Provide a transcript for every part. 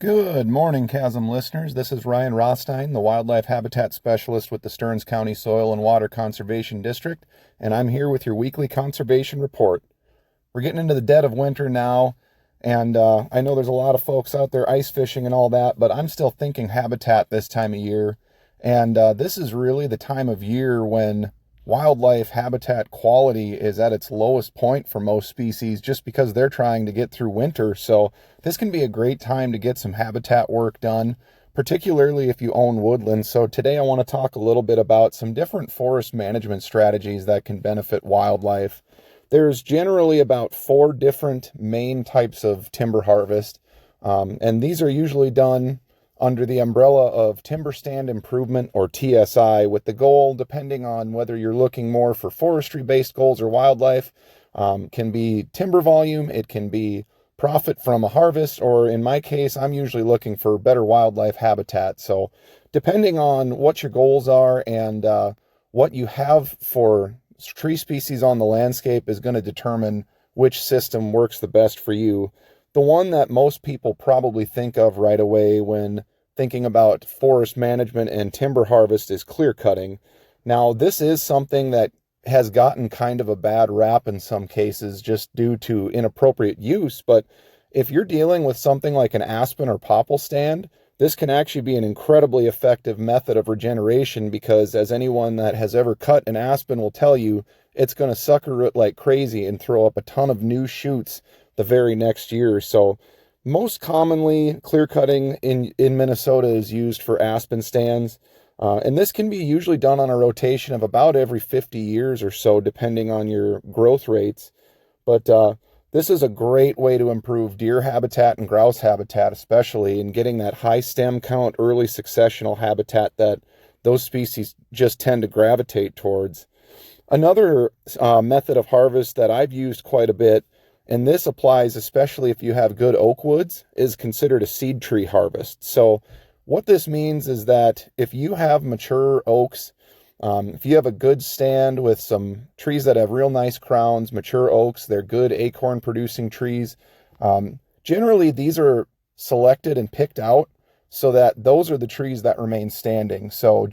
Good morning, KASM listeners. This is Ryan Rothstein, the Wildlife Habitat Specialist with the Stearns County Soil and Water Conservation District, and I'm here with your weekly conservation report. We're getting into the dead of winter now, and I know there's a lot of folks out there ice fishing and all that, but I'm still thinking habitat this time of year, and this is really the time of year when wildlife habitat quality is at its lowest point for most species just because they're trying to get through winter. So this can be a great time to get some habitat work done, particularly if you own woodlands. So today I want to talk a little bit about some different forest management strategies that can benefit wildlife. There's generally about 4 different main types of timber harvest, and these are usually done under the umbrella of timber stand improvement, or TSI, with the goal, depending on whether you're looking more for forestry-based goals or wildlife, can be timber volume, it can be profit from a harvest, or in my case, I'm usually looking for better wildlife habitat. So depending on what your goals are and what you have for tree species on the landscape is going to determine which system works the best for you. The one that most people probably think of right away when thinking about forest management and timber harvest is clear cutting. Now, this is something that has gotten kind of a bad rap in some cases just due to inappropriate use, but if you're dealing with something like an aspen or popple stand, this can actually be an incredibly effective method of regeneration because, as anyone that has ever cut an aspen will tell you, it's going to sucker root like crazy and throw up a ton of new shoots the very next year. So most commonly, clear cutting in Minnesota is used for aspen stands. And this can be usually done on a rotation of about every 50 years or so, depending on your growth rates. But this is a great way to improve deer habitat and grouse habitat, especially in getting that high stem count, early successional habitat that those species just tend to gravitate towards. Another method of harvest that I've used quite a bit, and this applies especially if you have good oak woods, is considered a seed tree harvest. So what this means is that if you have mature oaks, if you have a good stand with some trees that have real nice crowns, mature oaks, they're good acorn producing trees. Generally, these are selected and picked out so that those are the trees that remain standing. So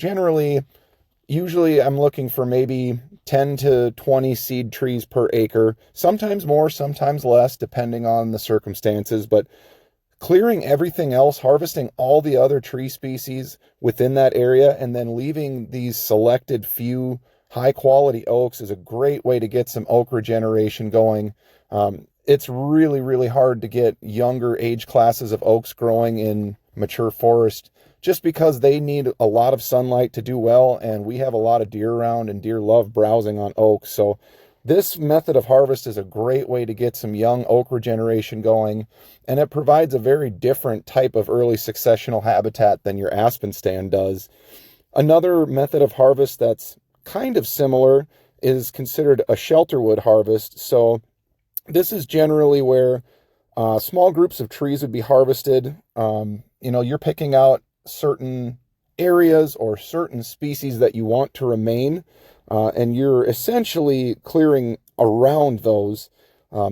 usually I'm looking for maybe 10 to 20 seed trees per acre, sometimes more, sometimes less, depending on the circumstances, but clearing everything else, harvesting all the other tree species within that area, and then leaving these selected few high-quality oaks is a great way to get some oak regeneration going. It's really, really hard to get younger age classes of oaks growing in mature forest just because they need a lot of sunlight to do well, and we have a lot of deer around, and deer love browsing on oaks. So this method of harvest is a great way to get some young oak regeneration going, and it provides a very different type of early successional habitat than your aspen stand does. Another method of harvest that's kind of similar is considered a shelterwood harvest. So this is generally where small groups of trees would be harvested. You're picking out certain areas or certain species that you want to remain, and you're essentially clearing around those.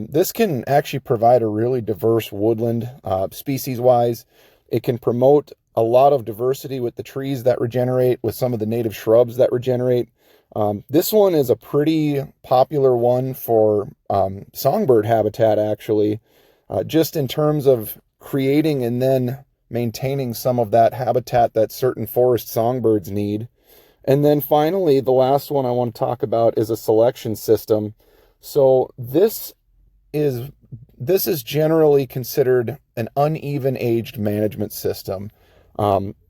This can actually provide a really diverse woodland species-wise. It can promote a lot of diversity with the trees that regenerate, with some of the native shrubs that regenerate. This one is a pretty popular one for songbird habitat, actually, just in terms of creating and then maintaining some of that habitat that certain forest songbirds need. And then finally, the last one I want to talk about is a selection system. So this is generally considered an uneven aged management system.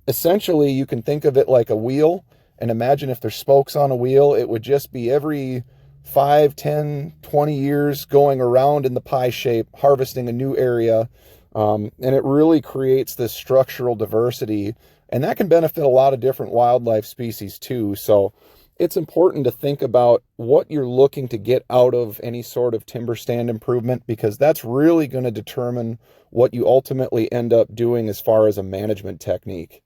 Essentially, you can think of it like a wheel, and imagine if there's spokes on a wheel, it would just be every 5, 10, 20 years going around in the pie shape, harvesting a new area. And it really creates this structural diversity, and that can benefit a lot of different wildlife species too. So it's important to think about what you're looking to get out of any sort of timber stand improvement, because that's really going to determine what you ultimately end up doing as far as a management technique.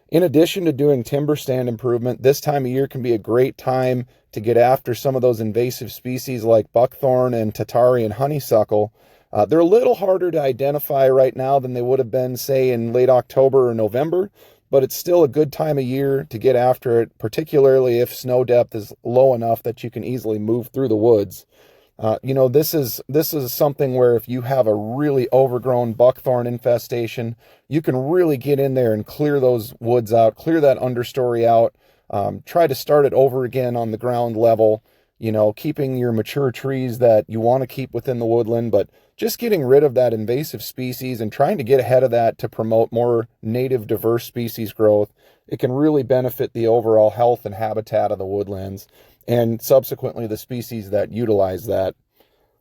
In addition to doing timber stand improvement, this time of year can be a great time to get after some of those invasive species like buckthorn and tatari and honeysuckle. They're a little harder to identify right now than they would have been, say, in late October or November, but it's still a good time of year to get after it, particularly if snow depth is low enough that you can easily move through the woods. This is something where if you have a really overgrown buckthorn infestation, you can really get in there and clear those woods out, clear that understory out, try to start it over again on the ground level, keeping your mature trees that you want to keep within the woodland, but just getting rid of that invasive species and trying to get ahead of that to promote more native diverse species growth. It can really benefit the overall health and habitat of the woodlands and subsequently the species that utilize that.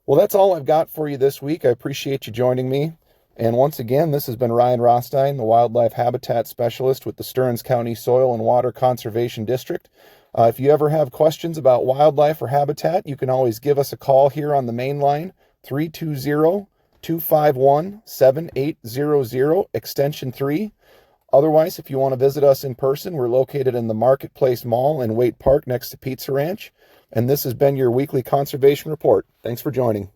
Well, that's all I've got for you this week. I appreciate you joining me. And once again, this has been Ryan Rothstein, the Wildlife Habitat Specialist with the Stearns County Soil and Water Conservation District. If you ever have questions about wildlife or habitat, you can always give us a call here on the main line, 320-251-7800, extension 3. Otherwise, if you want to visit us in person, we're located in the Marketplace Mall in Waite Park next to Pizza Ranch. And this has been your weekly conservation report. Thanks for joining.